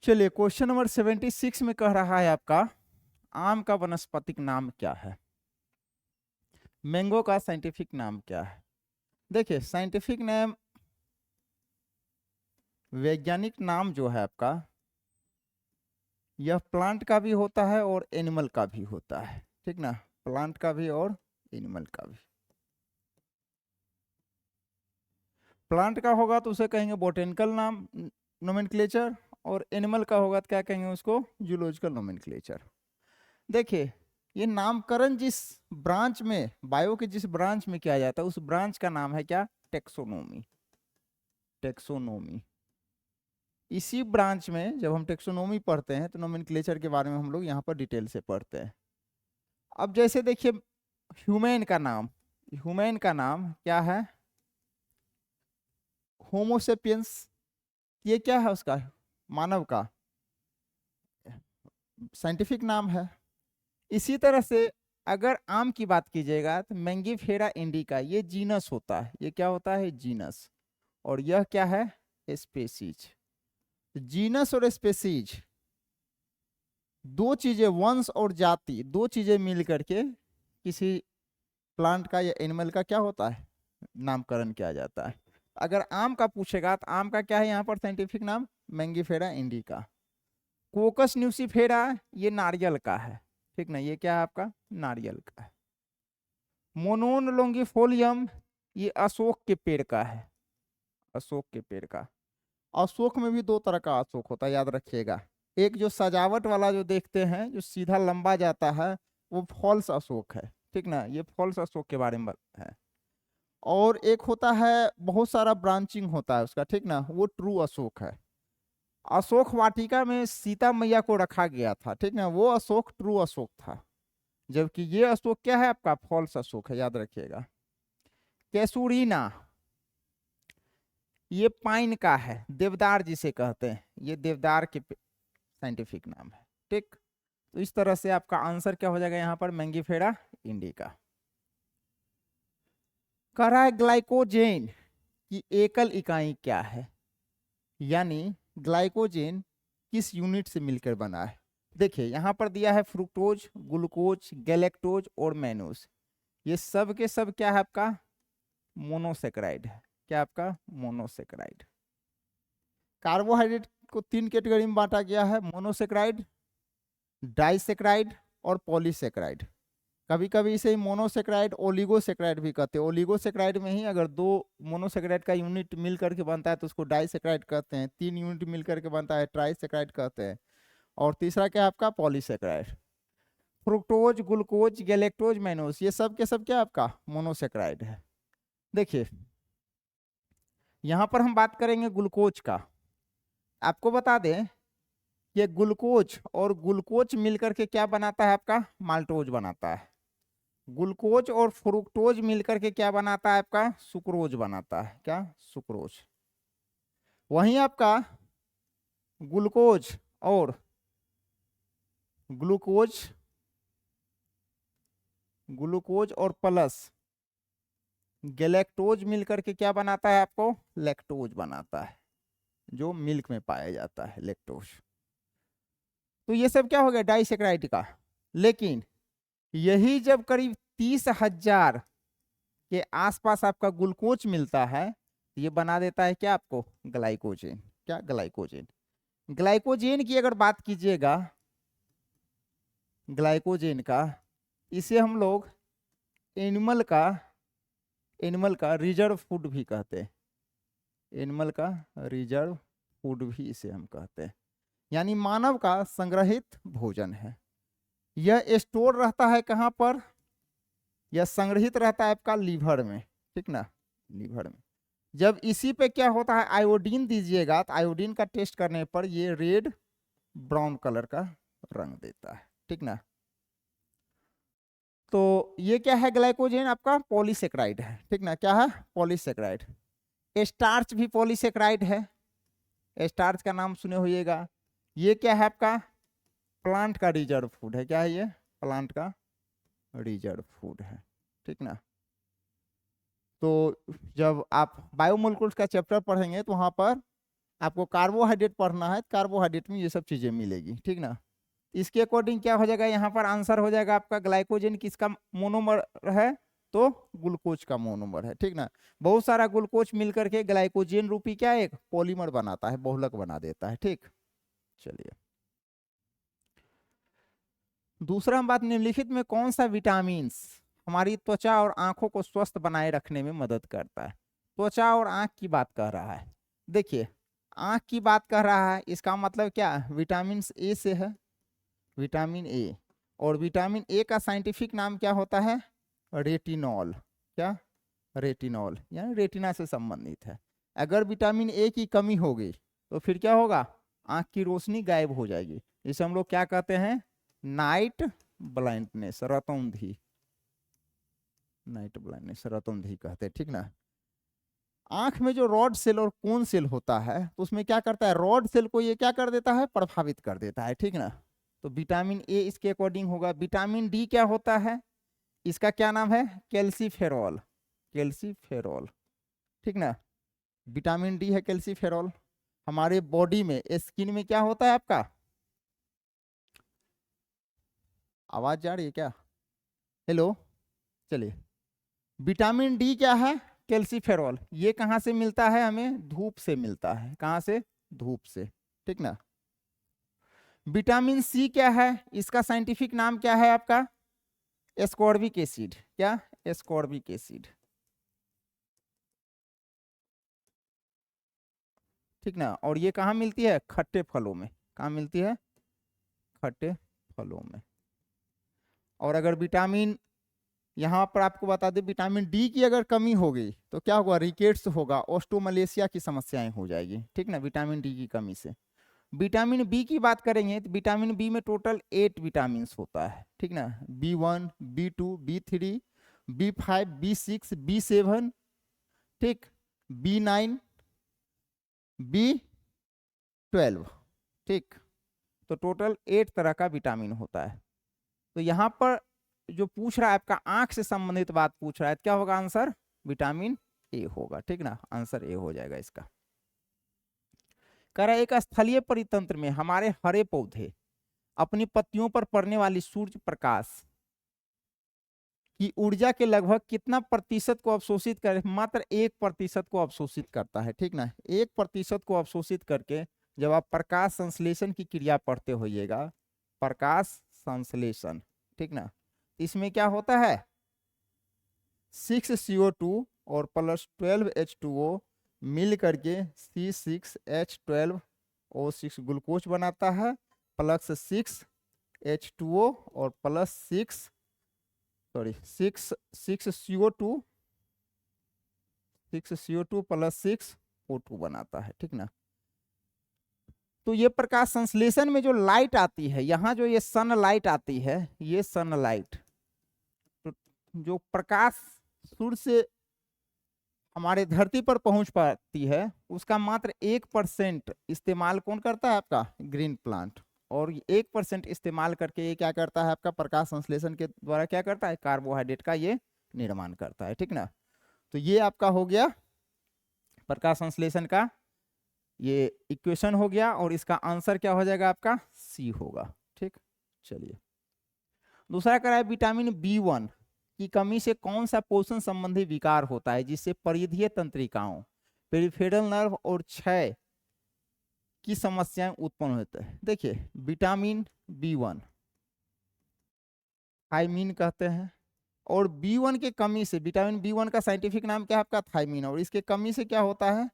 चलिए question number 76 में कह रहा है आपका आम का वनस्पतिक नाम क्या है। मैंगो का साइंटिफिक नाम क्या है। देखिए साइंटिफिक नेम, वैज्ञानिक नाम जो है आपका, यह प्लांट का भी होता है और एनिमल का भी होता है, ठीक ना। प्लांट का भी और एनिमल का भी। प्लांट का होगा तो उसे कहेंगे बोटेनिकल नाम, नोमेनक्लेचर, और एनिमल का होगा तो क्या कहेंगे उसको, जूलॉजिकल नोमेनक्लेचर। देखिए ये नामकरण जिस ब्रांच में, बायो के जिस ब्रांच में किया जाता है उस ब्रांच का नाम है क्या, टेक्सोनोमी। टेक्सोनोमी। इसी ब्रांच में जब हम टेक्सोनोमी पढ़ते हैं तो नोमेनक्लेचर के बारे में हम लोग यहाँ पर डिटेल से पढ़ते हैं। अब जैसे देखिए ह्यूमन का नाम, ह्यूमन का नाम क्या है, होमोसेपियंस। ये क्या है उसका, मानव का साइंटिफिक नाम है। इसी तरह से अगर आम की बात कीजिएगा तो मैंगीफेरा इंडिका, ये जीनस होता है। ये क्या होता है, जीनस। और यह क्या है, स्पेसीज। जीनस और स्पेसीज दो चीजें, वंश और जाति, दो चीजें मिल करके किसी प्लांट का या एनिमल का क्या होता है, नामकरण किया जाता है। अगर आम का पूछेगा तो आम का क्या है यहाँ पर साइंटिफिक नाम, मैंगीफेरा इंडिका। कोकस न्यूसीफेरा ये नारियल का है, ठीक ना, ये क्या है आपका, नारियल का है। मोनोन लोंगिफोलियम ये अशोक के पेड़ का है, अशोक के पेड़ का। अशोक में भी दो तरह का अशोक होता है, याद रखिएगा। एक जो सजावट वाला जो देखते हैं जो सीधा लंबा जाता है वो फॉल्स अशोक है, ठीक ना, ये फॉल्स अशोक के बारे में है। और एक होता है बहुत सारा ब्रांचिंग होता है उसका, ठीक ना, वो ट्रू अशोक है। अशोक वाटिका में सीता मैया को रखा गया था, ठीक ना, वो अशोक ट्रू अशोक था। जबकि ये अशोक क्या है आपका, फॉल्स अशोक है, याद रखिएगा। कैसूरीना ये पाइन का है, देवदार जिसे कहते हैं, ये देवदार के साइंटिफिक नाम है, ठीक। तो इस तरह से आपका आंसर क्या हो जाएगा यहाँ पर, मैंगीफेरा इंडिका। कह रहा है ग्लाइकोजेन की एकल इकाई क्या है, यानी ग्लाइकोजेन किस यूनिट से मिलकर बना है। देखिए यहाँ पर दिया है फ्रुक्टोज, ग्लूकोज, गैलेक्टोज और मैनोज। ये सब के सब क्या है आपका, मोनोसेक्राइड है। क्या आपका, मोनोसेक्राइड। कार्बोहाइड्रेट को तीन कैटेगरी में बांटा गया है, मोनोसेक्राइड, डाइसेक्राइड और पॉलीसेक्राइड। कभी कभी इसे मोनोसेक्राइड ओलिगोसेक्राइड भी कहते हैं। ओलिगोसेक्राइड में ही अगर दो मोनोसेक्राइड का यूनिट मिल करके बनता है तो उसको डाइसेक्राइड कहते हैं, तीन यूनिट मिल करके बनता है ट्राइसेक्राइड कहते हैं। और तीसरा क्या है आपका, polysaccharide. Fructose, glucose, galactose, mannose ये सब के सब क्या आपका, मोनोसेक्राइड है। देखिए यहाँ पर हम बात करेंगे ग्लूकोज का। आपको बता दें ये ग्लूकोज और ग्लूकोज मिलकर के क्या बनाता है आपका, माल्टोज बनाता है। ग्लूकोज और फ्रुक्टोज मिलकर के क्या बनाता है आपका, सुक्रोज बनाता है। क्या, सुक्रोज। वहीं आपका ग्लूकोज और ग्लूकोज, ग्लूकोज और प्लस गैलेक्टोज मिलकर के क्या बनाता है आपको, लैक्टोज बनाता है, जो मिल्क में पाया जाता है, लैक्टोज। तो ये सब क्या हो गया, डाइसेक्राइड का। लेकिन यही जब करीब 30,000 के आसपास आपका ग्लूकोज मिलता है तो ये बना देता है क्या आपको, ग्लाइकोजेन। क्या, ग्लाइकोजेन। ग्लाइकोजेन की अगर बात कीजिएगा, ग्लाइकोजेन का, इसे हम लोग एनिमल का, एनिमल का रिजर्व फूड भी कहते हैं। एनिमल का रिजर्व फूड भी इसे हम कहते हैं, यानी मानव का संग्रहित भोजन है। यह स्टोर रहता है कहाँ पर, यह संग्रहित रहता है आपका लीवर में, ठीक ना, लीवर में। जब इसी पे क्या होता है, आयोडीन दीजिएगा तो आयोडीन का टेस्ट करने पर ये रेड ब्राउन कलर का रंग देता है, ठीक ना। तो ये क्या है, ग्लाइकोजेन आपका पॉलीसेक्राइड है, ठीक ना। क्या है, पॉलीसेक्राइड। स्टार्च भी पॉलीसेक्राइड है, स्टार्च का नाम सुने होइएगा। ये क्या है आपका, प्लांट का रिजर्व फूड है। क्या है ये, प्लांट का रिजर्व फूड है, ठीक ना। तो जब आप बायोमोलिक्यूल्स का चैप्टर पढ़ेंगे तो वहां पर आपको कार्बोहाइड्रेट पढ़ना है, कार्बोहाइड्रेट में ये सब चीजें मिलेगी, ठीक ना। इसके अकॉर्डिंग क्या हो जाएगा, यहाँ पर आंसर हो जाएगा आपका ग्लाइकोजन किसका मोनोमर है, तो ग्लूकोज का मोनोमर है, ठीक ना। बहुत सारा ग्लूकोज मिलकर के ग्लाइकोजन रूपी क्या एक पॉलीमर बनाता है, बहुलक बना देता है, ठीक। चलिए दूसरा बात, निम्नलिखित में कौन सा विटामिन हमारी त्वचा और आंखों को स्वस्थ बनाए रखने में मदद करता है। त्वचा और आंख की बात कर रहा है, देखिए आंख की बात कर रहा है, इसका मतलब क्या, विटामिन ए से है, विटामिन ए। और विटामिन ए का साइंटिफिक नाम क्या होता है, रेटिनॉल। क्या, रेटिनॉल, यानी रेटिना से संबंधित है। अगर विटामिन ए की कमी होगी तो फिर क्या होगा, आंख की रोशनी गायब हो जाएगी, इसे हम लोग क्या कहते हैं, नाइट ब्लाइंडनेस, रतौंधी, नाइट ब्लाइंडनेस, रतौंधी कहते हैं, ठीक ना। आंख में जो रॉड सेल और कोन सेल होता है, तो उसमें क्या करता है, रॉड सेल को ये क्या कर देता है, प्रभावित कर देता है, ठीक ना। तो विटामिन ए इसके अकॉर्डिंग होगा। विटामिन डी क्या होता है, इसका क्या नाम है, कैल्सीफेरॉल, कैल्सीफेरॉल, ठीक ना। विटामिन डी है कैल्सीफेरॉल। हमारे बॉडी में, स्किन में क्या होता है आपका, आवाज जा रही है क्या, हेलो, चलिए। विटामिन डी क्या है, कैल्सीफेरॉल। ये कहाँ से मिलता है, हमें धूप से मिलता है, कहाँ से, धूप से, ठीक ना। विटामिन सी क्या है, इसका साइंटिफिक नाम क्या है आपका, एस्कॉर्बिक एसिड। क्या, एस्कॉर्बिक एसिड, ठीक ना। और ये कहाँ मिलती है, खट्टे फलों में, कहाँ मिलती है, खट्टे फलों में। और अगर विटामिन, यहाँ पर आपको बता दें, विटामिन डी की अगर कमी हो गई तो क्या होगा, रिकेट्स होगा, ऑस्टोमलेशिया की समस्याएं हो जाएगी, ठीक ना, विटामिन डी की कमी से। विटामिन बी की बात करेंगे तो विटामिन बी में टोटल 8 विटामिन होता है, ठीक ना। B1, B2, B3, B5, B6, B7, ठीक, B9, B12, ठीक। तो टोटल 8 तरह का विटामिन होता है। तो यहाँ पर जो पूछ रहा है आपका आंख से संबंधित बात पूछ रहा है, क्या होगा आंसर, विटामिन ए होगा, ठीक ना, आंसर ए हो जाएगा इसका। कह रहा है एक स्थलीय परितंत्र में हमारे हरे पौधे अपनी पत्तियों पर पड़ने वाली सूर्य प्रकाश की ऊर्जा के लगभग कितना प्रतिशत को अवशोषित कर, मात्र 1% को अवशोषित करता है, ठीक ना। 1% को अवशोषित करके, जब आप प्रकाश संश्लेषण की क्रिया पढ़ते होइएगा, प्रकाश संश्लेषण, ठीक ना, इसमें क्या होता है, 6CO2 और प्लस 12H2O मिल करके C6H12O6 ग्लूकोज बनाता है, प्लस 6H2O और प्लस 6CO2 प्लस 6O2 बनाता है, ठीक ना। तो ये प्रकाश संश्लेषण में जो लाइट आती है, यहाँ जो ये सनलाइट आती है, ये सनलाइट, तो जो प्रकाश सूर्य से हमारे धरती पर पहुंच पाती है, उसका मात्र 1% इस्तेमाल कौन करता है, आपका ग्रीन प्लांट। और 1% इस्तेमाल करके ये क्या करता है, आपका प्रकाश संश्लेषण के द्वारा क्या करता है, कार्बोहाइड्रेट का ये निर्माण करता है, ठीक ना। तो ये आपका हो गया प्रकाश संश्लेषण का ये इक्वेशन हो गया, और इसका आंसर क्या हो जाएगा आपका, सी होगा, ठीक। चलिए दूसरा करा है, विटामिन B1 की कमी से कौन सा पोषण संबंधी विकार होता है, जिससे परिधीय तंत्रिकाओं, पेरिफेरल नर्व और क्षय की समस्याएं उत्पन्न होती है। देखिए विटामिन B1 थायमीन कहते हैं, और B1 के कमी से, विटामिन B1 का साइंटिफिक नाम क्या है आपका, थायमीन, और इसके कमी से क्या होता है,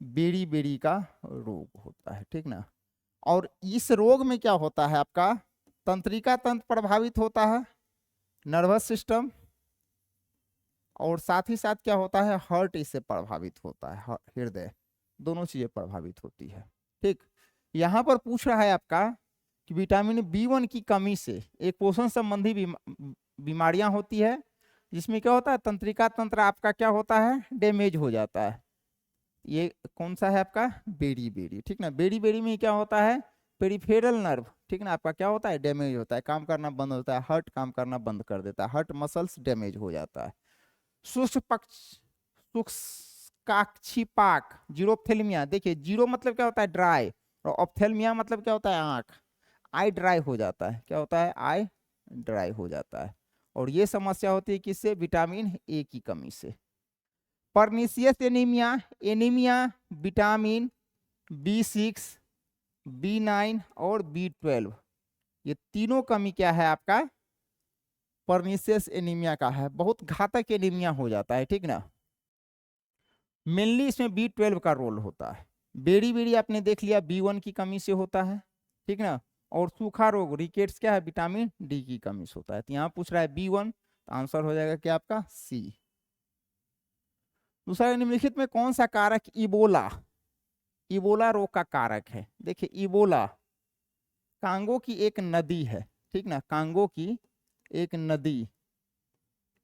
बेरी बेरी का रोग होता है, ठीक ना। और इस रोग में क्या होता है, आपका तंत्रिका तंत्र प्रभावित होता है, नर्वस सिस्टम, और साथ ही साथ क्या होता है, हार्ट इससे प्रभावित होता है, हृदय, दोनों चीजें प्रभावित होती है, ठीक। यहाँ पर पूछ रहा है आपका कि विटामिन B1 की कमी से एक पोषण संबंधी बीमारियां होती है, जिसमें क्या होता है, तंत्रिका तंत्र आपका क्या होता है, डैमेज हो जाता है। ये कौन सा है आपका, बेरी बेरी, ठीक ना। बेरी बेरी में क्या होता है, पेरिफेरल नर्व, ठीक ना, आपका क्या होता है, डैमेज होता है, काम करना बंद होता है, हार्ट काम करना बंद कर देता है, हार्ट मसल्स डैमेज हो जाता है। शुष्क पक्ष, शुष्क काक्षीपाक, जीरोप्थेल्मिया। देखिए जीरो मतलब क्या होता है ड्राई, और ऑप्थेल्मिया मतलब क्या होता है आंख। आई ड्राई हो जाता है, क्या होता है आई ड्राई हो जाता है। और ये समस्या होती है किससे, विटामिन ए की कमी से। Pernicious anaemia, anaemia vitamin B6, B9 और B12, ये तीनों कमी क्या है आपका पर्नीशियस एनीमिया का है, बहुत घातक एनीमिया हो जाता है, ठीक ना। मेनली इसमें B12 का रोल होता है। बेड़ी बेड़ी आपने देख लिया B1 की कमी से होता है, ठीक ना। और सूखा रोग रिकेट्स क्या है, विटामिन डी की कमी से होता है। तो यहाँ पूछ रहा है B1, तो आंसर हो जाएगा क्या आपका सी। दूसरा, निम्नलिखित में कौन सा कारक इबोला, इबोला रोग का कारक है। देखिए इबोला कांगो की एक नदी है, ठीक ना, कांगो की एक नदी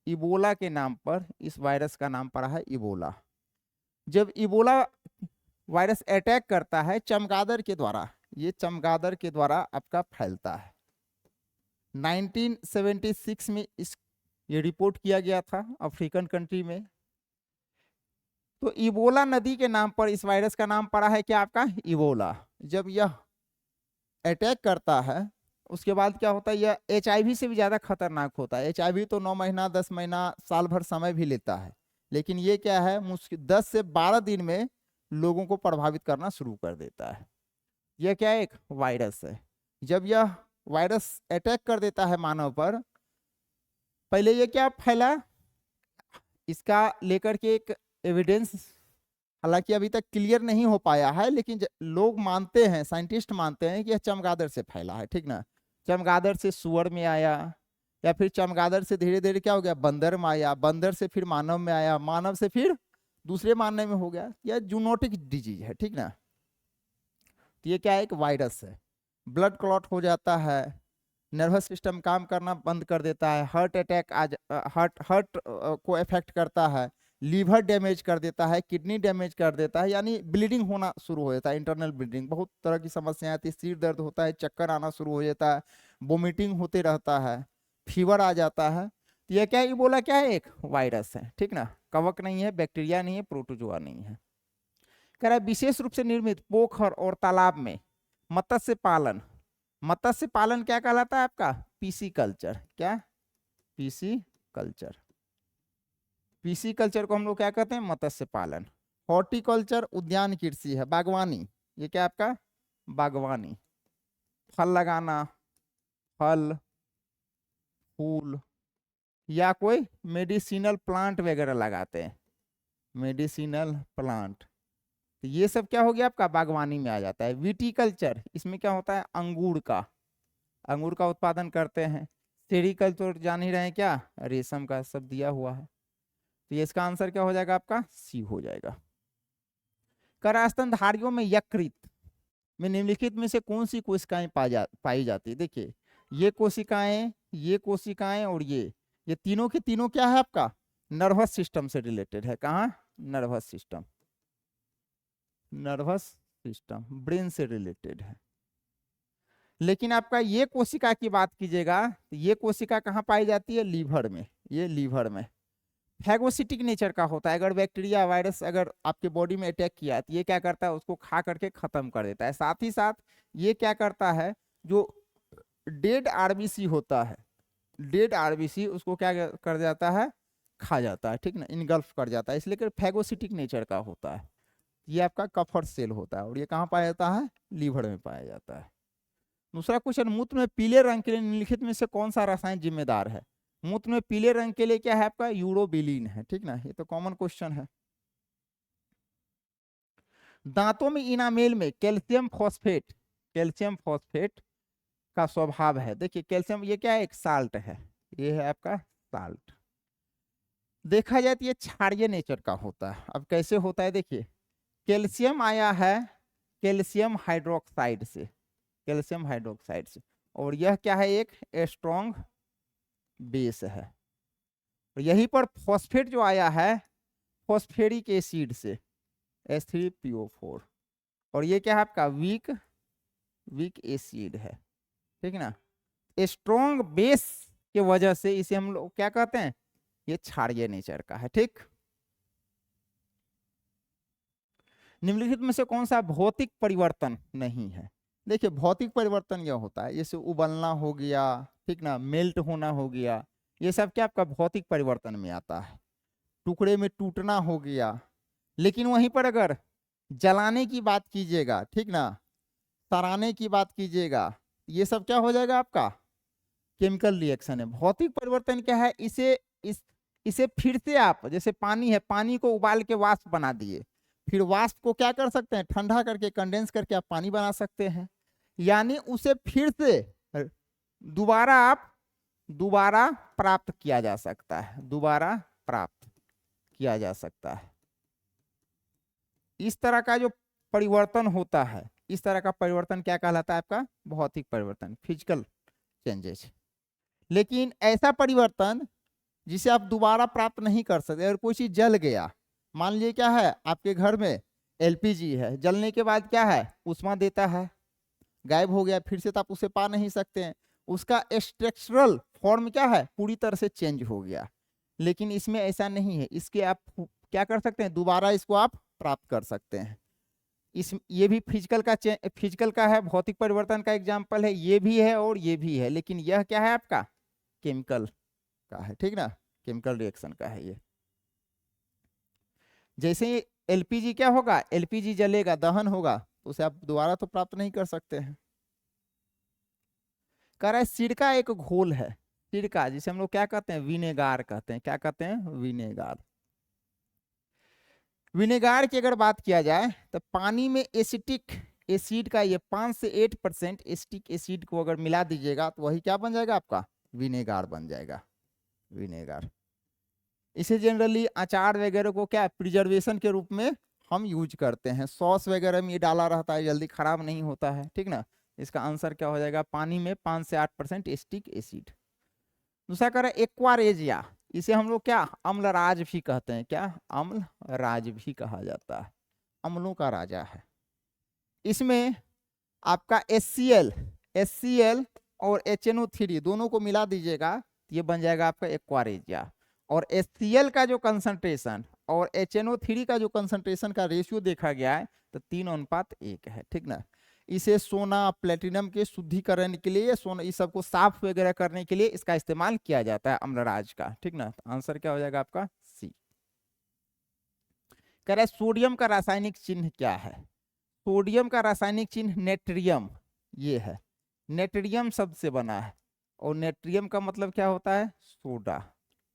इबोला के नाम पर, इस वायरस का नाम पड़ा है इबोला। जब इबोला वायरस अटैक करता है चमगादड़ के द्वारा, ये चमगादड़ के द्वारा आपका फैलता है। 1976 में ये रिपोर्ट किया गया था अफ्रीकन कंट्री में। तो इबोला नदी के नाम पर इस वायरस का नाम पड़ा है क्या आपका इबोला। जब यह अटैक करता है उसके बाद क्या होता है, यह HIV से भी ज्यादा खतरनाक होता है। HIV तो 9 महीना 10 महीना साल भर समय भी लेता है, लेकिन ये क्या है मुश्किल 10 से 12 दिन में लोगों को प्रभावित करना शुरू कर देता है। यह क्या एक वायरस है। जब यह वायरस अटैक कर देता है मानव पर, पहले ये क्या फैला, इसका लेकर के एक एविडेंस हालांकि अभी तक क्लियर नहीं हो पाया है, लेकिन लोग मानते हैं, साइंटिस्ट मानते हैं कि यह चमगादड़ से फैला है, ठीक ना। चमगादड़ से सुअर में आया, या फिर चमगादड़ से धीरे धीरे क्या हो गया बंदर में आया, बंदर से फिर मानव में आया, मानव से फिर दूसरे मानव में हो गया। यह जूनोटिक डिजीज है, ठीक ना। तो ये क्या है एक वायरस है। ब्लड क्लॉट हो जाता है, नर्वस सिस्टम काम करना बंद कर देता है, हार्ट अटैक हार्ट को इफेक्ट करता है, लीवर डैमेज कर देता है, किडनी डैमेज कर देता है, यानी ब्लीडिंग होना शुरू हो जाता है, इंटरनल ब्लीडिंग, बहुत तरह की समस्याएं आती है, सिर दर्द होता है, चक्कर आना शुरू हो जाता है, वोमिटिंग होते रहता है, फीवर आ जाता है। तो यह क्या है इबोला क्या है एक वायरस है, ठीक ना। कवक नहीं है, बैक्टीरिया नहीं है, प्रोटोजोआ नहीं है। कह रहा है विशेष रूप से निर्मित पोखर और तालाब में मत्स्य पालन, मत्स्य पालन क्या कहलाता है आपका पीसी कल्चर। क्या पीसी कल्चर, पीसी कल्चर को हम लोग क्या कहते हैं मत्स्य पालन। हॉर्टिकल्चर उद्यान कृषि है, बागवानी, ये क्या आपका बागवानी, फल लगाना, फल फूल या कोई मेडिसिनल प्लांट वगैरह लगाते हैं, मेडिसिनल प्लांट, तो ये सब क्या हो गया आपका बागवानी में आ जाता है। विटीकल्चर, इसमें क्या होता है अंगूर का, अंगूर का उत्पादन करते हैं। सेरिकल्चर जान ही रहे हैं क्या, रेशम का, सब दिया हुआ है। तो ये इसका आंसर क्या हो जाएगा आपका सी हो जाएगा। कर स्तनधारियों में यकृत में निम्नलिखित में से कौन सी कोशिकाएं पाई जाती है। देखिए ये कोशिकाएं, ये कोशिकाएं और ये तीनों के तीनों क्या है आपका नर्वस सिस्टम से रिलेटेड है। कहाँ nervous system, nervous system brain से रिलेटेड है। लेकिन आपका ये कोशिका की बात कीजिएगा तो ये कोशिका कहाँ पाई जाती है लीवर में, ये लीवर में फैगोसिटिक नेचर का होता है। अगर बैक्टीरिया वायरस अगर आपके बॉडी में अटैक किया तो ये क्या करता है उसको खा करके खत्म कर देता है। साथ ही साथ ये क्या करता है जो डेड आरबीसी होता है, डेड आरबीसी उसको क्या कर जाता है खा जाता है, ठीक ना, इनगल्फ कर जाता है, इसलिए फैगोसिटिक नेचर का होता है। ये आपका कफर सेल होता है और ये कहाँ पाया जाता है लीवर में पाया जाता है। दूसरा क्वेश्चन, मूत्र में पीले रंग के लिए निम्नलिखित में से कौन सा रसायन जिम्मेदार है। मूत्र में पीले रंग के लिए क्या है आपका यूरोबिलिन है, ठीक ना, ये तो कॉमन क्वेश्चन है। दांतों में इनामेल में कैल्शियम फॉस्फेट, कैल्शियम फॉस्फेट का स्वभाव है। देखिए कैल्शियम ये क्या है एक साल्ट है, ये है आपका साल्ट। देखा जाए तो ये क्षारीय नेचर का होता है। अब कैसे होता है देखिए, कैल्शियम आया है कैल्शियम हाइड्रोक्साइड से, कैल्शियम हाइड्रोक्साइड से, और यह क्या है एक स्ट्रॉन्ग बेस है। और यहीं पर फॉस्फेट जो आया है फॉस्फेरिक एसिड से H3PO4, और ये क्या है आपका वीक एसिड है, ठीक ना। स्ट्रॉन्ग बेस के वजह से इसे हम लोग क्या कहते हैं ये क्षारीय नेचर का है, ठीक। निम्नलिखित में से कौन सा भौतिक परिवर्तन नहीं है? देखिए भौतिक परिवर्तन यह होता है जैसे उबलना हो गया, ठीक ना, मेल्ट होना हो गया, ये सब क्या आपका भौतिक परिवर्तन में आता है। टुकड़े में टूटना हो गया। लेकिन वहीं पर अगर जलाने की बात कीजिएगा, ठीक ना, सड़ाने की बात कीजिएगा, ये सब क्या हो जाएगा आपका केमिकल रिएक्शन है। भौतिक परिवर्तन क्या है, इसे फिर से आप, जैसे पानी है, पानी को उबाल के वाष्प बना दिए, फिर वाष्प को क्या कर सकते हैं, ठंडा करके कंडेंस करके आप पानी बना सकते हैं। यानी उसे फिर से दोबारा प्राप्त किया जा सकता है, दोबारा प्राप्त किया जा सकता है। इस तरह का जो परिवर्तन होता है, इस तरह का परिवर्तन क्या कहलाता है आपका भौतिक परिवर्तन, फिजिकल चेंजेस। लेकिन ऐसा परिवर्तन जिसे आप दोबारा प्राप्त नहीं कर सकते, अगर कोई चीज जल गया, मान लीजिए क्या है आपके घर में एलपीजी है, जलने के बाद क्या है ऊष्मा देता है, गायब हो गया, फिर से तो आप उसे पा नहीं सकते हैं, उसका स्ट्रक्चरल फॉर्म क्या है पूरी तरह से चेंज हो गया। लेकिन इसमें ऐसा नहीं है, इसके आप क्या कर सकते हैं, दोबारा इसको आप प्राप्त कर सकते हैं। ये भी फिजिकल का है, भौतिक परिवर्तन का एग्जाम्पल है, ये भी है और ये भी है। लेकिन यह क्या है आपका केमिकल का है, ठीक ना, केमिकल रिएक्शन का है ये। जैसे एलपीजी क्या होगा, एलपीजी जलेगा, दहन होगा, तो उसे आप दोबारा तो प्राप्त नहीं कर सकते हैं। कह रहा है सिरका एक घोल है, सिरका जिसे हम लोग क्या कहते हैं विनेगार कहते हैं, क्या कहते हैं विनेगार। विनेगार की अगर बात किया जाए तो पानी में एसिटिक एसिड का ये 5 से 8% एसिटिक एसिड को अगर मिला दीजिएगा तो वही क्या बन जाएगा आपका विनेगार बन जाएगा, विनेगार। इसे जनरली अचार वगैरह को क्या प्रिजर्वेशन के रूप में हम यूज करते हैं, सॉस वगैरह में ये डाला रहता है, जल्दी खराब नहीं होता है, ठीक ना। इसका आंसर क्या हो जाएगा, पानी में 5 से 8% एसिटिक एसिड। दूसरा कह रहा है एक्वारेजिया, इसे हम लोग क्या अम्लराज भी कहते हैं, क्या अम्लराज भी कहा जाता है, अम्लों का राजा है। इसमें आपका HCl और HNO3 दोनों को मिला दीजिएगा, ये बन जाएगा आपका एक्वारेजिया। और HCl का जो कंसंट्रेशन और HNO3 का जो कंसंट्रेशन का रेशियो देखा गया है तो 3:1 है, ठीक ना। इसे सोना प्लेटिनम के शुद्धिकरण के लिए, सोना इस सबको साफ वगैरह करने के लिए इसका इस्तेमाल किया जाता है अम्लराज का, ठीक ना। तो आंसर क्या हो जाएगा आपका सी। कह रहा है सोडियम का रासायनिक चिन्ह क्या है, सोडियम का रासायनिक चिन्ह नेट्रियम, ये है, नेट्रियम शब्द से बना है, और नेट्रियम का मतलब क्या होता है सोडा,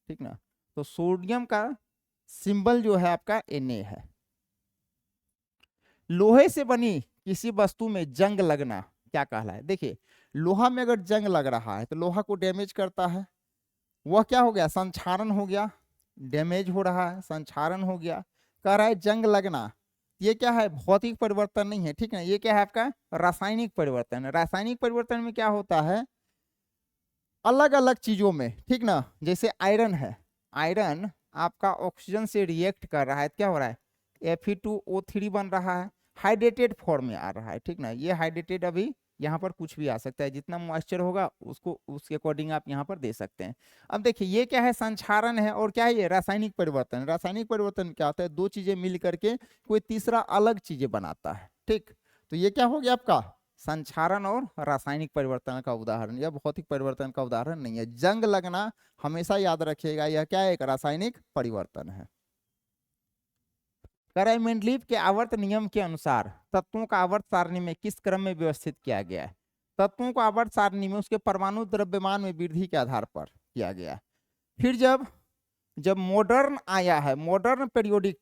ठीक ना। तो सोडियम का सिंबल जो है आपका Na है। लोहे से बनी किसी वस्तु में जंग लगना क्या कहलाए, देखिए लोहा में अगर जंग लग रहा है तो लोहा को डैमेज करता है, वह क्या हो गया संक्षारण हो गया, डैमेज हो रहा है संक्षारण हो गया। कह रहा है जंग लगना, ये क्या है भौतिक परिवर्तन नहीं है, ठीक है, ये क्या है आपका रासायनिक परिवर्तन है। रासायनिक परिवर्तन में क्या होता है अलग अलग चीजों में, ठीक ना, जैसे आयरन है, आयरन आपका ऑक्सीजन से रिएक्ट कर रहा है, क्या हो रहा है Fe2O3 बन रहा है, हाइड्रेटेड फॉर्म में आ रहा है, ठीक ना। ये हाइड्रेटेड अभी यहाँ पर कुछ भी आ सकता है, जितना मॉइस्चर होगा उसको उसके अकॉर्डिंग आप यहाँ पर दे सकते हैं। अब देखिए ये क्या है संक्षारण है, और क्या है ये रासायनिक परिवर्तन। रासायनिक परिवर्तन क्या होता है दो चीजें मिल करके कोई तीसरा अलग चीजें बनाता है, ठीक। तो ये क्या हो गया आपका संक्षारण और रासायनिक परिवर्तन का उदाहरण, या भौतिक परिवर्तन का उदाहरण नहीं है। जंग लगना हमेशा याद रखिएगा, यह क्या है एक रासायनिक परिवर्तन है। कह रहा है मेंडलीव के आवर्त नियम के अनुसार तत्वों का आवर्त सारणी में किस क्रम में व्यवस्थित किया गया है, तत्वों को आवर्त सारणी में उसके परमाणु द्रव्यमान में वृद्धि के आधार पर किया गया है। फिर जब मॉडर्न आया है, मॉडर्न पीरियोडिक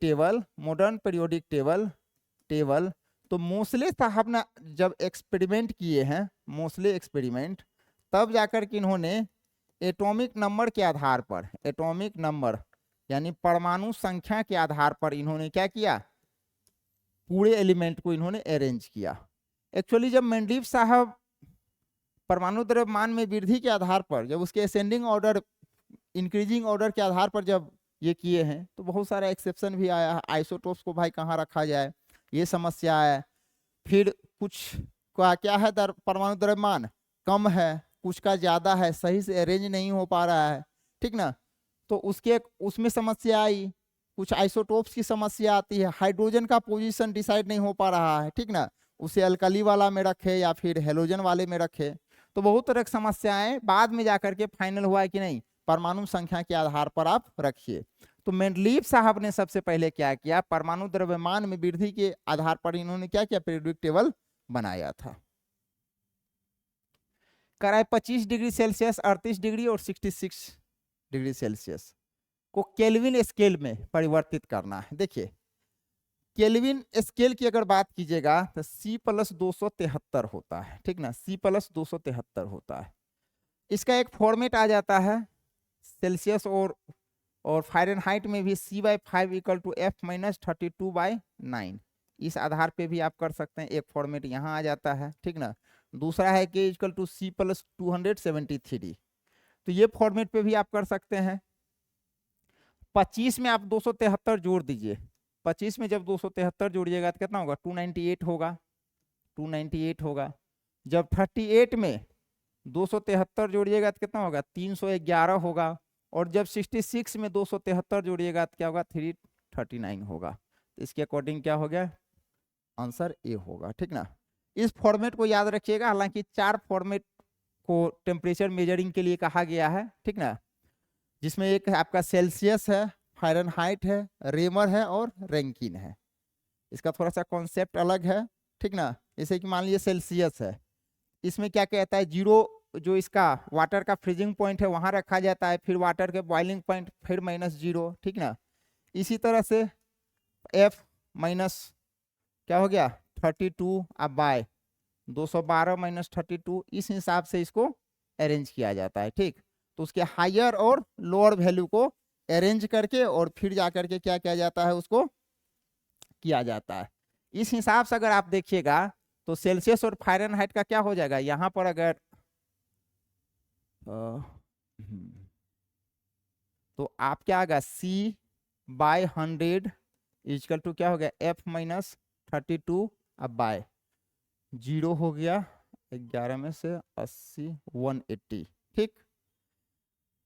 टेबल, तो मोसले साहब ने जब एक्सपेरिमेंट किए हैं, मोसले एक्सपेरिमेंट, तब जाकर के इन्होंने एटॉमिक नंबर के आधार पर, एटॉमिक नंबर यानी परमाणु संख्या के आधार पर इन्होंने क्या किया पूरे एलिमेंट को इन्होंने अरेंज किया। एक्चुअली जब मेंडलीव साहब परमाणु द्रव्यमान में वृद्धि के आधार पर, जब उसके असेंडिंग ऑर्डर इंक्रीजिंग ऑर्डर के आधार पर जब ये किए हैं, तो बहुत सारा एक्सेप्शन भी आया है, आइसोटोप्स को भाई कहाँ रखा जाए ये समस्या है। फिर कुछ का क्या है परमाणु द्रव्यमान कम है, कुछ का ज्यादा है, सही से अरेंज नहीं हो पा रहा है, ठीक ना। तो उसमें समस्या आई। कुछ आइसोटोप्स की समस्या आती है, हाइड्रोजन का पोजीशन डिसाइड नहीं हो पा रहा है, ठीक ना, उसे अल्कली वाला में रखे या फिर हेलोजन वाले में रखे। तो बहुत तरह की समस्याएं, बाद में जाकर के फाइनल हुआ है कि नहीं, परमाणु संख्या के आधार पर आप रखिए। तो मेंडलीव साहब ने सबसे पहले क्या किया, परमाणु द्रव्यमान में वृद्धि के आधार पर इन्होंने क्या किया, पीरियोडिक टेबल बनाया था। कराए 25 डिग्री सेल्सियस, 38 डिग्री और 66 डिग्री सेल्सियस को केल्विन स्केल में परिवर्तित करना है। देखिए केल्विन स्केल की अगर बात कीजिएगा तो C+273 होता है, ठीक ना, C+273 होता है। इसका एक फॉर्मेट आ जाता है सेल्सियस और फारेनहाइट में भी C/5 = F-32/9। इस आधार पे भी आप कर सकते हैं, एक फॉर्मेट यहाँ आ जाता है, ठीक ना। दूसरा है K = C+273, तो ये फॉर्मेट पे भी आप कर सकते हैं। 25 में आप 273 जोड़ दीजिए, 25 में जब 273 जोड़िएगा तो कितना होगा, 298 होगा, 298 होगा। जब 38 में 273 जोड़िएगा तो कितना होगा, 311 होगा। और जब 66 में 273 जोड़िएगा तो क्या होगा, 339 होगा। तो इसके अकॉर्डिंग क्या हो गया, आंसर ए होगा, ठीक ना। इस फॉर्मेट को याद रखिएगा, हालांकि 4 फॉर्मेट को टेम्परेचर मेजरिंग के लिए कहा गया है, ठीक ना, जिसमें एक आपका सेल्सियस है, फारेनहाइट है, रेमर है और रैंकिन है। इसका थोड़ा सा कॉन्सेप्ट अलग है, ठीक ना। जैसे कि मान लीजिए सेल्सियस है, इसमें क्या कहता है, जीरो जो इसका वाटर का फ्रीजिंग पॉइंट है वहां रखा जाता है, फिर वाटर के बॉइलिंग पॉइंट, फिर -0, ठीक ना। इसी तरह से F माइनस क्या हो गया 32 अब बाय 212 - 32, इस हिसाब से इसको अरेंज किया जाता है, ठीक। तो उसके हायर और लोअर वैल्यू को अरेंज करके और फिर जाकर के क्या किया जाता है, उसको किया जाता है। इस हिसाब से अगर आप देखिएगा तो सेल्सियस और फारेनहाइट का क्या हो जाएगा, यहाँ पर अगर तो आप क्या आएगा, C/100 = क्या हो गया, F-32 अब बाय 0 हो गया, 11 में से 80, 180, ठीक।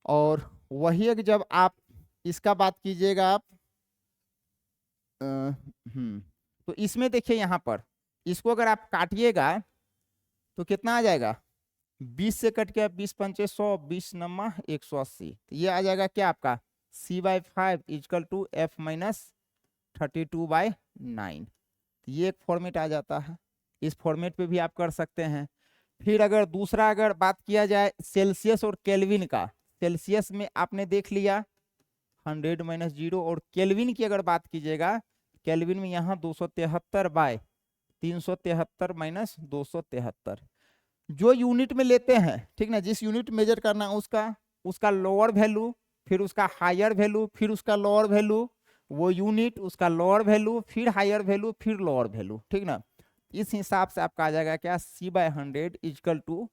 और वही है कि जब आप इसका बात कीजिएगा आप तो इसमें देखिए यहाँ पर इसको अगर आप काटिएगा तो कितना आ जाएगा, 20 से कट के 20 पंचे 100, 20 नम्मा 180, तो ये आ जाएगा क्या आपका C/5 = F-32/9। ये एक फॉर्मेट आ जाता है, इस फॉर्मेट पे भी आप कर सकते हैं। फिर अगर दूसरा अगर बात किया जाए सेल्सियस और केल्विन का, सेल्सियस में आपने देख लिया 100 - 0, और केल्विन की अगर बात कीजिएगा, केल्विन में यहाँ 273/373 - 273 जो यूनिट में लेते हैं, ठीक ना, जिस यूनिट मेजर करना है उसका लोअर वैल्यू, फिर उसका हायर वैल्यू, फिर उसका लोअर वैल्यू, वो यूनिट उसका लोअर वैल्यू, फिर हायर वैल्यू, फिर लोअर वैल्यू, ठीक ना। इस हिसाब से आपका आ जाएगा क्या, C/100 =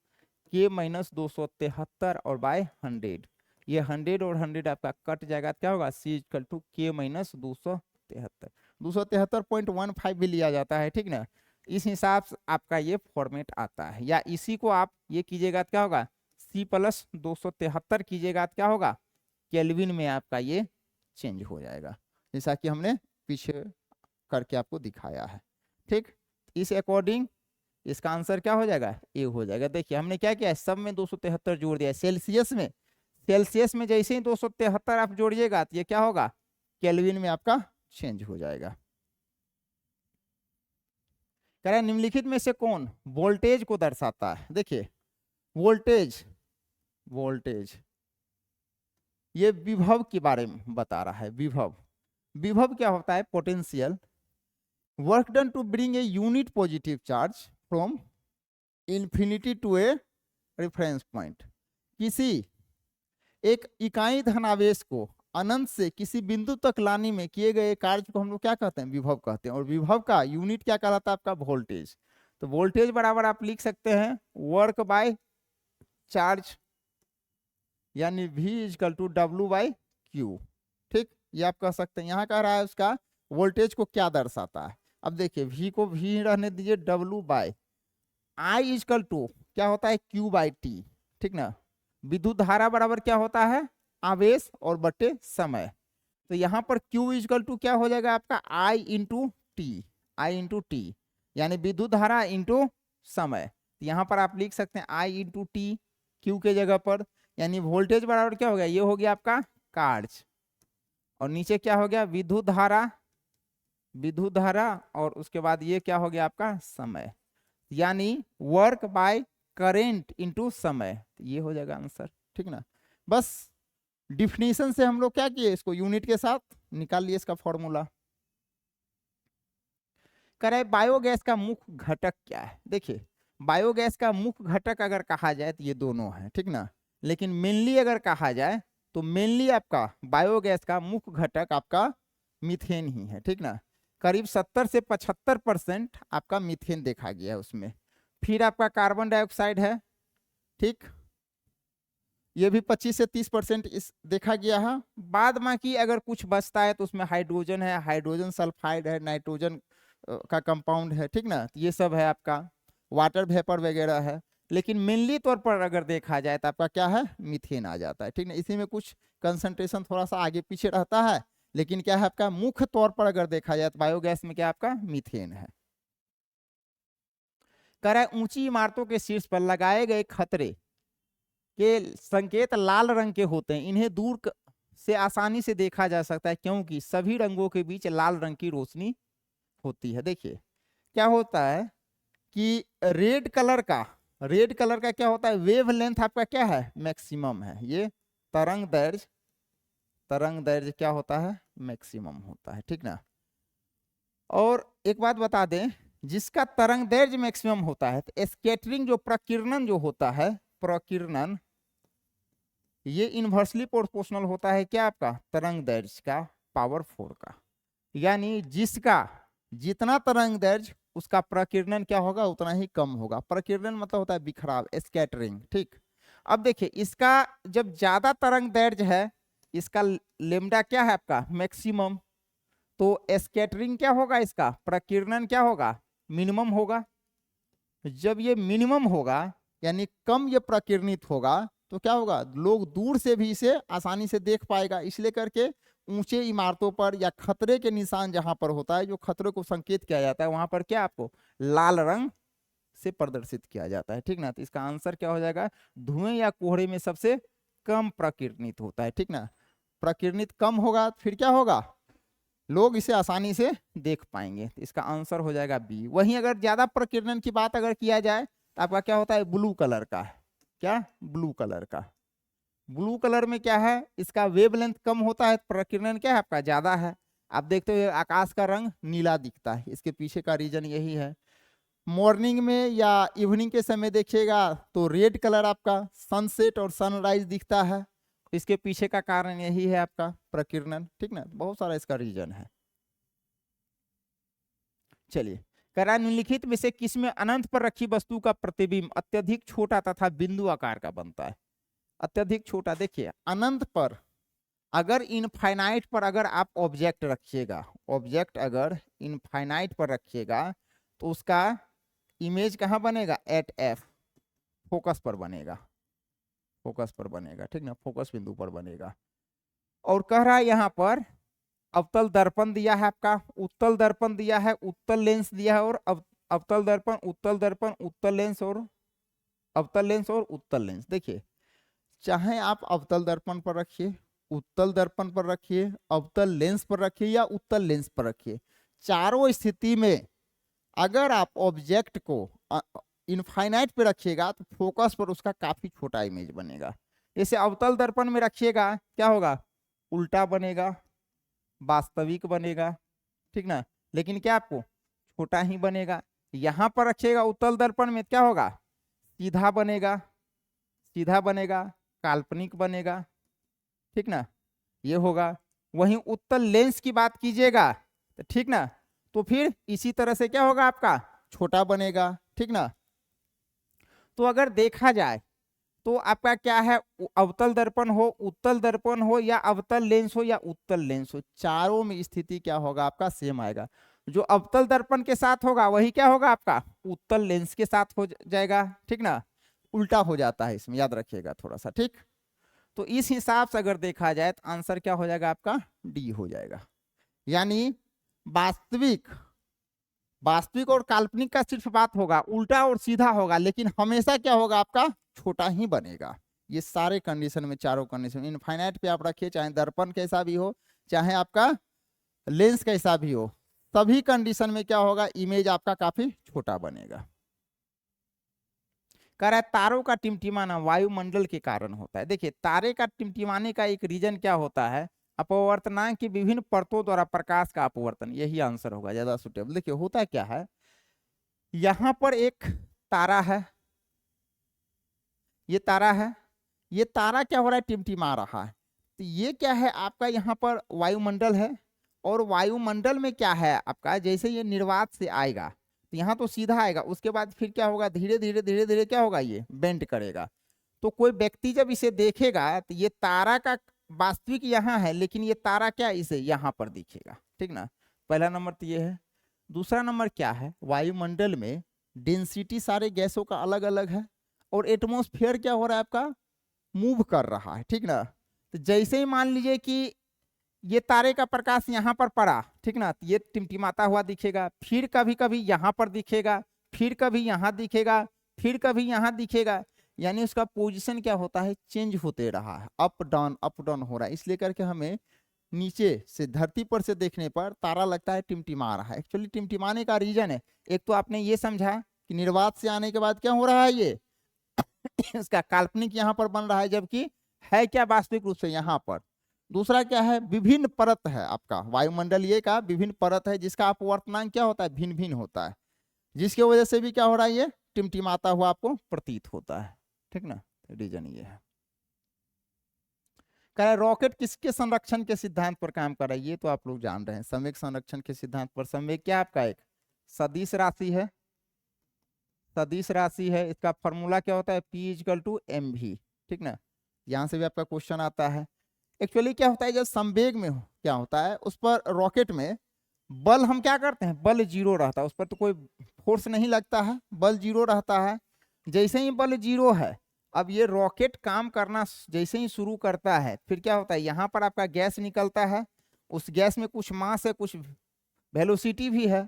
K - 273 और बाय 100। ये 100 और 100 आपका कट जाएगा, क्या होगा, C = K - 273, 273.15 भी लिया जाता है, ठीक ना। इस हिसाब से आपका ये फॉर्मेट आता है, या इसी को आप ये कीजिएगा क्या होगा, C+273 कीजिएगा क्या होगा, केल्विन में आपका ये चेंज हो जाएगा, जैसा कि हमने पीछे करके आपको दिखाया है, ठीक। इस अकॉर्डिंग इसका आंसर क्या हो जाएगा, ए हो जाएगा। देखिए हमने क्या किया है, सब में 273 जोड़ दिया, सेल्सियस में जैसे ही 273 आप जोड़िएगा तो ये क्या होगा, केल्विन में आपका चेंज हो जाएगा। कह रहा है निम्नलिखित में से कौन वोल्टेज को दर्शाता है। देखिए वोल्टेज ये विभव के बारे में बता रहा है। विभव क्या होता है, potential work done to bring a unit positive charge from infinity to a reference point. किसी एक इकाई धनावेश को अनंत से किसी बिंदु तक लाने में किए गए कार्य को हम लोग क्या कहते हैं, विभव कहते हैं। और विभव का यूनिट क्या कहलाता है, आपका वोल्टेज। तो वोल्टेज बराबर आप लिख सकते हैं वर्क बाय चार्ज, यानी V = W/Q, ठीक। ये आप कह सकते हैं। यहाँ कह रहा है उसका वोल्टेज को क्या दर्शाता है। अब देखिए V को V रहने दीजिए, W/I = क्या होता है, Q/T, ठीक ना। विद्युत धारा बराबर क्या होता है, आवेश और बटे समय। तो यहाँ पर Q इजकल टू क्या हो जाएगा आपका I into T, I into T, यानी विद्युत धारा इंटू समय। यहाँ पर आप लिख सकते हैं I इंटू टी Q के जगह पर, यानी वोल्टेज बराबर क्या हो गया, ये हो गया आपका कार्य, और नीचे क्या हो गया विद्युत धारा, विद्युत धारा, और उसके बाद ये क्या हो गया आपका समय, यानी वर्क बाय करेंट इनटू समय, ये हो जाएगा आंसर। ठीक ना, बस डिफिनीशन से हम लोग क्या किए, इसको यूनिट के साथ निकाल लिए इसका फॉर्मूला। करे बायोगैस का मुख्य घटक क्या है। देखिए बायोगैस का मुख्य घटक अगर कहा जाए तो ये दोनों है, ठीक ना, लेकिन मेनली अगर कहा जाए तो मेनली आपका बायोगैस का मुख्य घटक आपका मीथेन ही है, ठीक ना। करीब 70 से 75% आपका मीथेन देखा गया है उसमें। फिर आपका कार्बन डाइऑक्साइड है, ठीक, ये भी 25 से 30% इस देखा गया है। बाद में की अगर कुछ बचता है तो उसमें हाइड्रोजन है, हाइड्रोजन सल्फाइड है, नाइट्रोजन का कंपाउंड है, ठीक ना, ये सब है आपका, वाटर वेपर वगैरह है। लेकिन मेनली तौर पर अगर देखा जाए तो आपका क्या है, मीथेन आ जाता है, ठीक ना। इसी में कुछ कंसंट्रेशन थोड़ा सा आगे पीछे रहता है, लेकिन क्या है आपका मुख्य तौर पर अगर देखा जाए तो बायोगैस में क्या आपका मीथेन है। कह रहा है ऊंची इमारतों के शीर्ष पर लगाए गए खतरे के संकेत लाल रंग के होते हैं, इन्हें दूर से आसानी से देखा जा सकता है क्योंकि सभी रंगों के बीच लाल रंग की रोशनी होती है। देखिए क्या होता है कि रेड कलर का क्या होता है, वेव लेंथ आपका क्या है, मैक्सिमम है, ये तरंग दैर्ध्य क्या होता है, मैक्सिमम होता है, ठीक ना। और एक बात बता दें, जिसका तरंग दैर्ध्य मैक्सिमम होता है तो स्कैटरिंग जो प्रकीर्णन जो होता है, प्रकीर्णन ये इन्वर्सली प्रोपोर्शनल होता है क्या आपका तरंग दैर्ध्य का पावर 4 का, यानी जिसका जितना तरंग दैर्ध्य उसका प्रकीर्णन क्या होगा उतना ही कम होगा। प्रकीर्णन मतलब होता है बिखराव, स्कैटरिंग, ठीक। अब देखिए इसका जब ज्यादा तरंग दैर्ध्य है, इसका लेमडा क्या है आपका मैक्सिमम, तो स्कैटरिंग क्या होगा, इसका प्रकीर्णन क्या होगा, मिनिमम होगा। जब ये मिनिमम होगा यानी कम ये प्रकीर्णित होगा तो क्या होगा, लोग दूर से भी इसे आसानी से देख पाएगा। इसलिए करके ऊंचे इमारतों पर या खतरे के निशान जहां पर होता है, जो खतरे को संकेत किया जाता है, वहां पर क्या आपको लाल रंग से प्रदर्शित किया जाता है, ठीक ना। तो इसका आंसर क्या हो जाएगा, धुएं या कोहरे में सबसे कम प्रकीर्णित होता है, ठीक ना। प्रकीर्णित कम होगा फिर क्या होगा, लोग इसे आसानी से देख पाएंगे। तो इसका आंसर हो जाएगा बी। वहीं अगर ज्यादा प्रकीर्णन की बात अगर किया जाए तो आपका क्या होता है, ब्लू कलर का है, क्या ब्लू कलर का। ब्लू कलर में क्या है, इसका वेवलेंथ कम होता है, प्रकीर्णन क्या है आपका ज्यादा है। आप देखते हो आकाश का रंग नीला दिखता है, इसके पीछे का रीजन यही है। मॉर्निंग में या इवनिंग के समय देखिएगा तो रेड कलर आपका सनसेट और सनराइज दिखता है, इसके पीछे का कारण यही है आपका प्रकीर्णन, ठीक ना। बहुत सारा इसका रीजन है। चलिए, करा निम्नलिखित में से किसमें अनंत पर रखी वस्तु का प्रतिबिंब अत्यधिक छोटा तथा बिंदु आकार का बनता है। अत्यधिक छोटा, देखिए अनंत पर अगर इनफाइनाइट पर अगर आप ऑब्जेक्ट रखिएगा, ऑब्जेक्ट अगर इनफाइनाइट पर रखिएगा तो उसका इमेज कहाँ बनेगा, एट एफ, फोकस पर बनेगा, फोकस पर बनेगा, ठीक ना, फोकस बिंदु पर बनेगा। और कह रहा है यहाँ पर अवतल दर्पण दिया है आपका, उत्तल दर्पण दिया है, उत्तल लेंस दिया है, और अवतल दर्पण, उत्तल दर्पण, उत्तल लेंस और अवतल लेंस और उत्तल लेंस। देखिए चाहे आप अवतल दर्पण पर रखिए, उत्तल दर्पण पर रखिए, अवतल लेंस पर रखिए या उत्तल लेंस पर रखिए, चारों स्थिति में अगर आप ऑब्जेक्ट को इनफाइनाइट पे रखिएगा तो फोकस पर उसका काफी छोटा इमेज बनेगा। जैसे अवतल दर्पण में रखिएगा क्या होगा, उल्टा बनेगा, वास्तविक बनेगा, ठीक ना, लेकिन क्या आपको छोटा ही बनेगा। यहां पर रखिएगा उत्तल दर्पण में क्या होगा, सीधा बनेगा, सीधा बनेगा, काल्पनिक बनेगा, ठीक ना, ये होगा। वहीं उत्तल लेंस की बात कीजिएगा तो ठीक ना, तो फिर इसी तरह से क्या होगा आपका छोटा बनेगा, ठीक ना। तो अगर देखा जाए तो आपका क्या है, अवतल दर्पण हो, उत्तल दर्पण हो या अवतल लेंस हो या उत्तल लेंस हो, चारों में स्थिति क्या होगा आपका सेम आएगा। जो अवतल दर्पण के साथ होगा वही क्या होगा आपका उत्तल लेंस के साथ हो जाएगा, ठीक ना, उल्टा हो जाता है इसमें, याद रखिएगा थोड़ा सा, ठीक। तो इस हिसाब से अगर देखा जाए तो आंसर क्या हो जाएगा आपका, डी हो जाएगा। यानी वास्तविक वास्तविक और काल्पनिक का सिर्फ बात होगा, उल्टा और सीधा होगा, लेकिन हमेशा क्या होगा आपका, छोटा ही बनेगा। ये सारे कंडीशन में, चारों कंडीशन इनफाइनाइट पे आप रखिए, चाहे दर्पण कैसा भी हो, चाहे आपका लेंस कैसा भी हो, सभी कंडीशन में क्या होगा, इमेज आपका काफी छोटा बनेगा। कह रहा है तारों का टिमटिमाना वायुमंडल के कारण होता है। देखिए तारे का टिमटिमाने का एक रीजन क्या होता है, अपवर्तनांक की विभिन्न परतों द्वारा प्रकाश का अपवर्तन, यही आंसर होगा ज्यादा सुटेबल। देखिए होता क्या है, यहां पर एक तारा है, ये तारा है, ये तारा क्या हो रहा है, टिमटिमा रहा है। तो ये क्या है आपका, यहाँ पर वायुमंडल है, और वायुमंडल में क्या है आपका, जैसे ये निर्वात से आएगा तो यहाँ तो सीधा आएगा, उसके बाद फिर क्या होगा, धीरे धीरे धीरे धीरे क्या होगा, ये बेंड करेगा। तो कोई व्यक्ति जब इसे देखेगा तो ये तारा का वास्तविक यहाँ है, लेकिन ये तारा क्या इसे यहाँ पर दिखेगा, ठीक ना। पहला नंबर तो ये है। दूसरा नंबर क्या है, वायुमंडल में डेंसिटी सारे गैसों का अलग अलग है, और एटमॉस्फेयर क्या हो रहा है आपका, मूव कर रहा है, ठीक ना। तो जैसे ही मान लीजिए कि ये तारे का प्रकाश यहाँ पर पड़ा, ठीक ना, ये टिमटिमाता हुआ दिखेगा, फिर कभी कभी यहाँ पर दिखेगा, फिर कभी यहाँ दिखेगा, फिर कभी यहाँ दिखेगा, यानी उसका पोजीशन क्या होता है, चेंज होते रहा है, अप डाउन हो रहा है। इसलिए करके हमें नीचे से, धरती पर से देखने पर तारा लगता है टिमटिमा रहा है। एक्चुअली टिमटिमाने का रीजन है, एक तो आपने ये समझा कि निर्वात से आने के बाद क्या हो रहा है, ये इसका काल्पनिक यहाँ पर बन रहा है, जबकि है क्या वास्तविक रूप से यहाँ पर। दूसरा क्या है, विभिन्न परत है आपका वायुमंडलीय का, विभिन्न परत है, जिसका अपवर्तनांक क्या होता है, भिन्न भिन्न होता है, जिसकी वजह से भी क्या हो रहा है, ये टिमटिमाता हुआ आपको प्रतीत होता है, ठीक ना। रीजन ये है। कह रहा है रॉकेट किसके संरक्षण के सिद्धांत पर काम कर रहा है, ये तो आप लोग जान रहे हैं, संवेग संरक्षण के सिद्धांत पर। संवेग क्या आपका एक सदिश राशि है, सदिश राशि है, इसका फॉर्मूला क्या होता है, P=mv, ठीक ना। यहां से भी आपका क्वेश्चन आता है। एक्चुअली क्या होता है, जब संवेग में हो क्या होता है, उस पर रॉकेट में बल हम क्या करते हैं, बल जीरो रहता है, उस पर तो कोई फोर्स नहीं लगता है, बल जीरो रहता है। जैसे ही बल जीरो है, अब ये रॉकेट काम करना जैसे ही शुरू करता है, फिर क्या होता है, यहाँ पर आपका गैस निकलता है, उस गैस में कुछ मास है, कुछ वेलोसिटी भी है।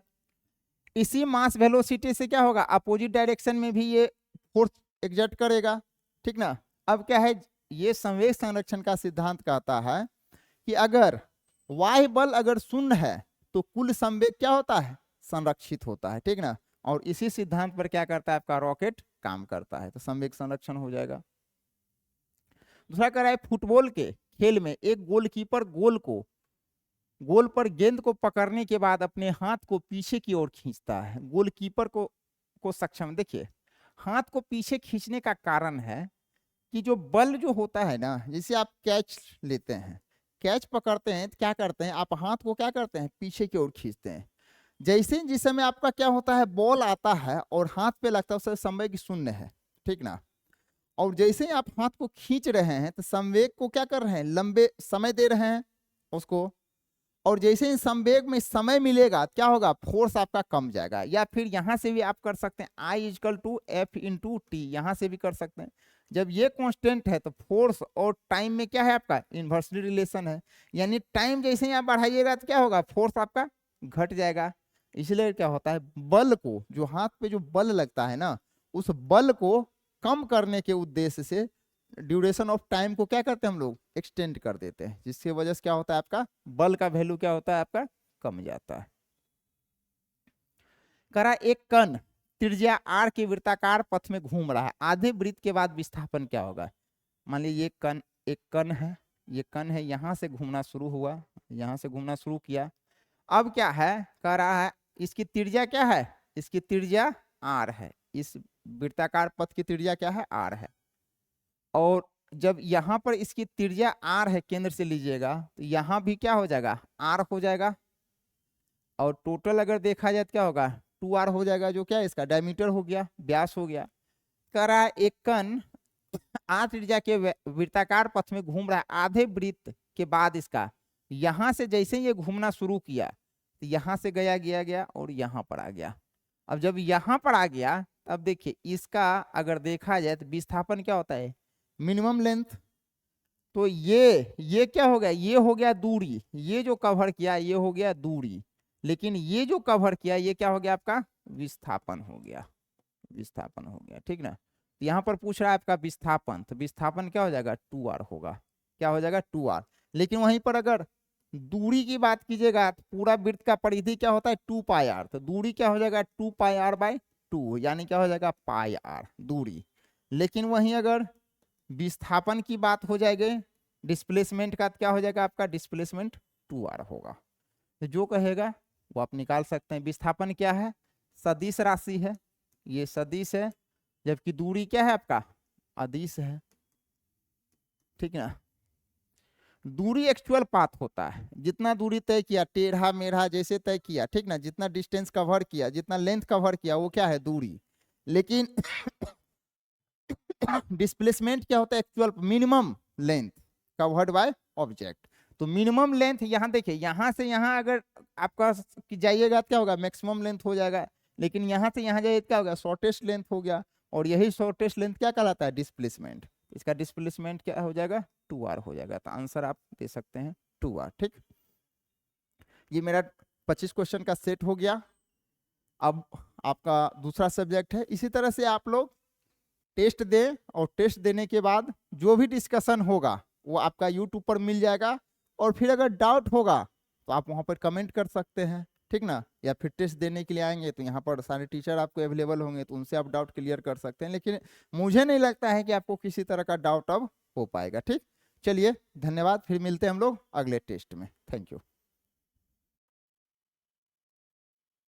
इसी मास वेलोसिटी से क्या होगा, अपोजिट डायरेक्शन में भी ये फोर्स एग्जर्ट करेगा, ठीक ना। अब क्या है, ये संवेग संरक्षण का सिद्धांत कहता है कि अगर वाह्य बल अगर शून्य है तो कुल संवेग क्या होता है, संरक्षित होता है, ठीक ना। और इसी सिद्धांत पर क्या करता है आपका रॉकेट काम करता है, तो संवेग संरक्षण हो जाएगा। दूसरा कह रहा है फुटबॉल के खेल में एक गोलकीपर गोल पर गेंद को पकड़ने के बाद अपने हाथ को पीछे की ओर खींचता है, गोलकीपर को सक्षम। देखिए हाथ को पीछे खींचने का कारण है कि जो बल जो होता है ना, जैसे आप कैच लेते हैं, कैच पकड़ते हैं तो क्या करते हैं, आप हाथ को क्या करते हैं, पीछे की ओर खींचते हैं। जैसे जिस समय आपका क्या होता है, बॉल आता है और हाथ पे लगता है, उस समय संवेग शून्य है, ठीक ना। और जैसे ही आप हाथ को खींच रहे हैं तो संवेग को क्या कर रहे हैं, लंबे समय दे रहे हैं उसको, और जैसे ही संवेग में समय मिलेगा क्या होगा, फोर्स आपका कम जाएगा। या फिर यहां से भी आप कर सकते हैं I=F×T, यहां से भी कर सकते हैं। जब ये कांस्टेंट है तो फोर्स और टाइम में क्या है आपका, इन्वर्सली रिलेशन है, यानी टाइम जैसे ही आप बढ़ाइएगा तो क्या होगा, फोर्स आपका घट जाएगा। इसलिए क्या होता है, बल को, जो हाथ पे जो बल लगता है ना, उस बल को कम करने के उद्देश्य से ड्यूरेशन ऑफ टाइम को क्या करते हैं हम लोग, एक्सटेंड कर देते हैं, जिसकी वजह से क्या होता है आपका बल का वैल्यू क्या होता है आपका, कम जाता है। करा एक कण त्रिज्या r के वृत्ताकार पथ में घूम रहा है, आधे वृत्त के बाद विस्थापन क्या होगा। मान लीजिए ये कण, एक कण है, ये कण है, यहां से घूमना शुरू हुआ, यहां से घूमना शुरू किया। अब क्या है, कह रहा है इसकी त्रिज्या क्या है, इसकी त्रिज्या r है, इस वृत्ताकार पथ की त्रिज्या क्या है, r है। और जब यहाँ पर इसकी त्रिज्या r है, केंद्र से लीजिएगा, तो यहाँ भी क्या हो जाएगा, r हो जाएगा। और टोटल अगर देखा जाए तो क्या होगा, 2r हो जाएगा, जो क्या है इसका डायमीटर हो गया, व्यास हो गया। कह रहा है एक कण r त्रिज्या के वृत्ताकार पथ में घूम रहा है, आधे वृत्त के बाद इसका यहाँ से जैसे ही ये घूमना शुरू किया तो यहाँ से गया और यहाँ पर आ गया। अब जब यहाँ पर आ गया, अब देखिए इसका अगर देखा जाए तो विस्थापन क्या होता है, मिनिमम लेंथ, तो ये क्या हो गया, ये हो गया दूरी, ये जो कवर किया ये हो गया दूरी, लेकिन ये जो कवर किया ये क्या हो गया आपका विस्थापन हो गया, विस्थापन हो गया, ठीक ना। तो यहाँ पर पूछ रहा है आपका विस्थापन, तो विस्थापन क्या हो जाएगा 2r होगा, क्या हो जाएगा 2r। लेकिन वहीं पर अगर दूरी की बात कीजिएगा तो पूरा वृत्त का परिधि क्या होता है 2πr, तो दूरी क्या हो जाएगा 2πr/2, यानी क्या हो जाएगा πr दूरी। लेकिन वहीं अगर विस्थापन की बात हो जाएगी, डिस्प्लेसमेंट का, क्या हो जाएगा आपका डिस्प्लेसमेंट 2r होगा। तो जो कहेगा वो आप निकाल सकते हैं। विस्थापन क्या है, सदिश राशि है, ये सदिश है, जबकि दूरी क्या है आपका अदिश है, ठीक ना। दूरी एक्चुअल पाथ होता है, जितना दूरी तय किया टेढ़ा मेढ़ा जैसे तय किया, ठीक ना, जितना डिस्टेंस कवर किया, जितना लेंथ कवर किया वो क्या है दूरी। लेकिन डिस्प्लेसमेंट क्या होता है actual minimum length covered by object. तो मिनिमम लेंथ यहाँ देखिए, यहाँ से यहाँ अगर आपका जाइएगा क्या होगा मैक्सिमम लेंथ हो जाएगा, लेकिन यहाँ से यहाँ जाइए क्या होगा शॉर्टेस्ट लेंथ हो गया, और यही शॉर्टेस्ट लेंथ क्या कहलाता है डिस्प्लेसमेंट। इसका डिस्प्लेसमेंट क्या हो जाएगा 2r हो जाएगा। तो आंसर आप दे सकते हैं 2r, ठीक। ये मेरा 25 क्वेश्चन का सेट हो गया। अब आपका दूसरा सब्जेक्ट है, इसी तरह से आप लोग टेस्ट दें, और टेस्ट देने के बाद जो भी डिस्कशन होगा वो आपका यूट्यूब पर मिल जाएगा, और फिर अगर डाउट होगा तो आप वहाँ पर कमेंट कर सकते हैं, ठीक ना। या फिर टेस्ट देने के लिए आएंगे तो यहाँ पर सारे टीचर आपको अवेलेबल होंगे, तो उनसे आप डाउट क्लियर कर सकते हैं। लेकिन मुझे नहीं लगता है कि आपको किसी तरह का डाउट अब हो पाएगा, ठीक। चलिए धन्यवाद, फिर मिलते हैं हम लोग अगले टेस्ट में। Thank you.